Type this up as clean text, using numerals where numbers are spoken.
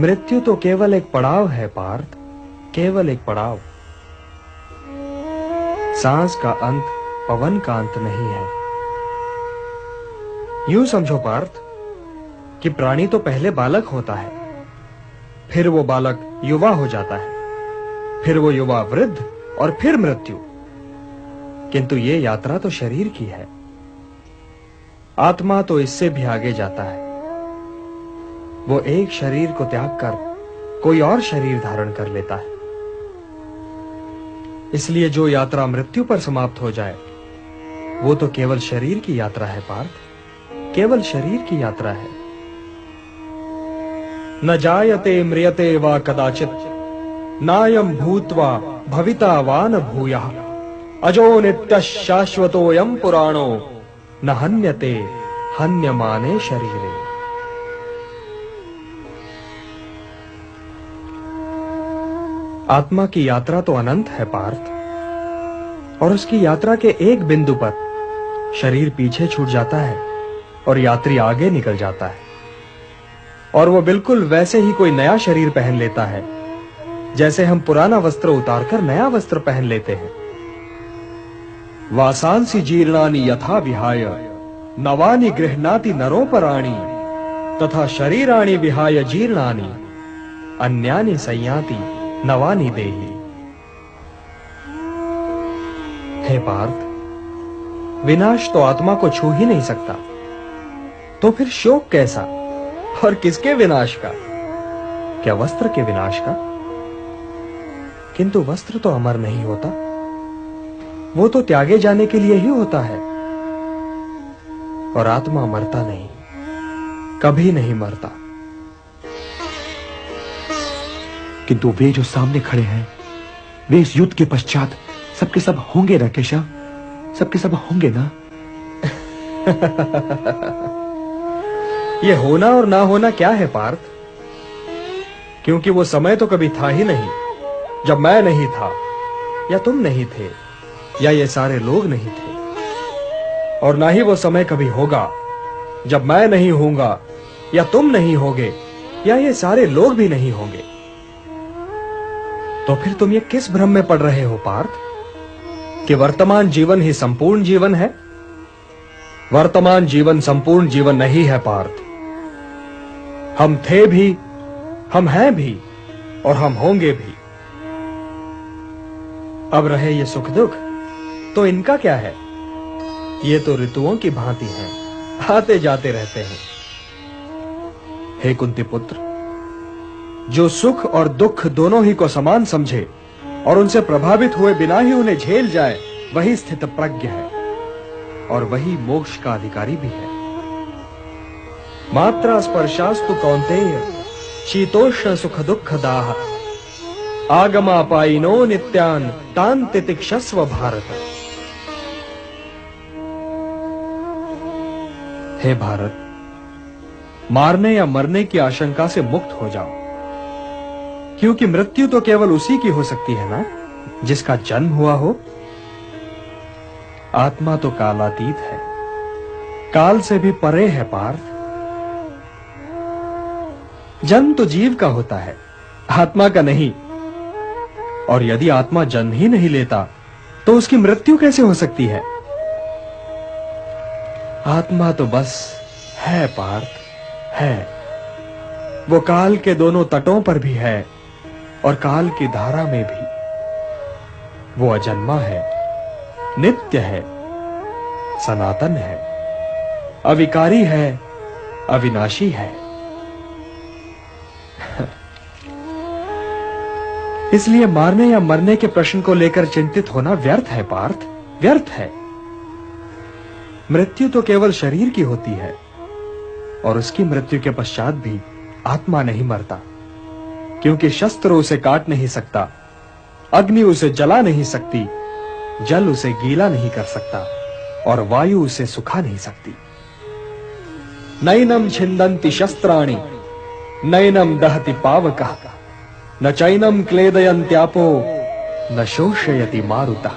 मृत्यु तो केवल एक पड़ाव है पार्थ, केवल एक पड़ाव। सांस का अंत पवन का अंत नहीं है। यूं समझो पार्थ कि प्राणी तो पहले बालक होता है, फिर वो बालक युवा हो जाता है, फिर वो युवा वृद्ध और फिर मृत्यु। किंतु ये यात्रा तो शरीर की है। आत्मा तो इससे भी आगे जाता है। वो एक शरीर को त्याग कर कोई और शरीर धारण कर लेता है। इसलिए जो यात्रा मृत्यु पर समाप्त हो जाए वो तो केवल शरीर की यात्रा है पार्थ, केवल शरीर की यात्रा है। न जायते म्रियते वा कदाचित नायं भूत्वा भविता वा न भूयः अजो नित्यः शाश्वतोऽयं पुराणो न हन्यते हन्यमाने शरीरे। आत्मा की यात्रा तो अनंत है पार्थ, और उसकी यात्रा के एक बिंदु पर शरीर पीछे छूट जाता है और यात्री आगे निकल जाता है, और वो बिल्कुल वैसे ही कोई नया शरीर पहन लेता है जैसे हम पुराना वस्त्र उतारकर नया वस्त्र पहन लेते हैं। वासांसि जीर्णानि यथा विहाय नवानि गृह्णाति नरोपराणि तथा शरीराणि विहाय जीर्णानि अन्यानि संयाति नवानि देहि। हे पार्थ, विनाश तो आत्मा को छू ही नहीं सकता, तो फिर शोक कैसा? और किसके विनाश का? क्या वस्त्र के विनाश का? किंतु वस्त्र तो अमर नहीं होता, वो तो त्यागे जाने के लिए ही होता है। और आत्मा मरता नहीं, कभी नहीं मरता। किंतु वे जो सामने खड़े हैं, वे इस युद्ध के पश्चात सबके सब होंगे ना केशव? सबके सब होंगे ना? ये होना और ना होना क्या है पार्थ? क्योंकि वो समय तो कभी था ही नहीं जब मैं नहीं था, या तुम नहीं थे, या ये सारे लोग नहीं थे। और ना ही वो समय कभी होगा जब मैं नहीं होऊंगा, या तुम नहीं होगे, या ये सारे लोग भी नहीं होंगे। तो फिर तुम ये किस भ्रम में पड़ रहे हो पार्थ कि वर्तमान जीवन ही संपूर्ण जीवन है? वर्तमान जीवन संपूर्ण जीवन नहीं है पार्थ। हम थे भी, हम हैं भी, और हम होंगे भी। अब रहे ये सुख दुख, तो इनका क्या है? ये तो ऋतुओं की भांति हैं, आते जाते रहते हैं। हे कुंती पुत्र, जो सुख और दुख दोनों ही को समान समझे और उनसे प्रभावित हुए बिना ही उन्हें झेल जाए, वही स्थित प्रज्ञ है, और वही मोक्ष का अधिकारी भी है। मात्रा स्पर्शास्तु कौन्तेय शीतोष्ण सुख दुख दाह आगमापायिनो नित्यान तान तितिक्षस्व भारत। हे भारत, मारने या मरने की आशंका से मुक्त हो जाओ, क्योंकि मृत्यु तो केवल उसी की हो सकती है ना जिसका जन्म हुआ हो। आत्मा तो कालातीत है, काल से भी परे है पार्थ। जन्म तो जीव का होता है, आत्मा का नहीं। और यदि आत्मा जन्म ही नहीं लेता तो उसकी मृत्यु कैसे हो सकती है? आत्मा तो बस है पार्थ, है। वो काल के दोनों तटों पर भी है और काल की धारा में भी। वो अजन्मा है, नित्य है, सनातन है, अविकारी है, अविनाशी है। इसलिए मारने या मरने के प्रश्न को लेकर चिंतित होना व्यर्थ है पार्थ, व्यर्थ है। मृत्यु तो केवल शरीर की होती है, और उसकी मृत्यु के पश्चात भी आत्मा नहीं मरता, क्योंकि शस्त्र उसे काट नहीं सकता, अग्नि उसे जला नहीं सकती, जल उसे गीला नहीं कर सकता, और वायु उसे सुखा नहीं सकती। नैनम छिन्दन्ति शस्त्राणि नैनम दहति पावकः न चैनम क्लेदयन्त्यापो न शोषयति मारुतः।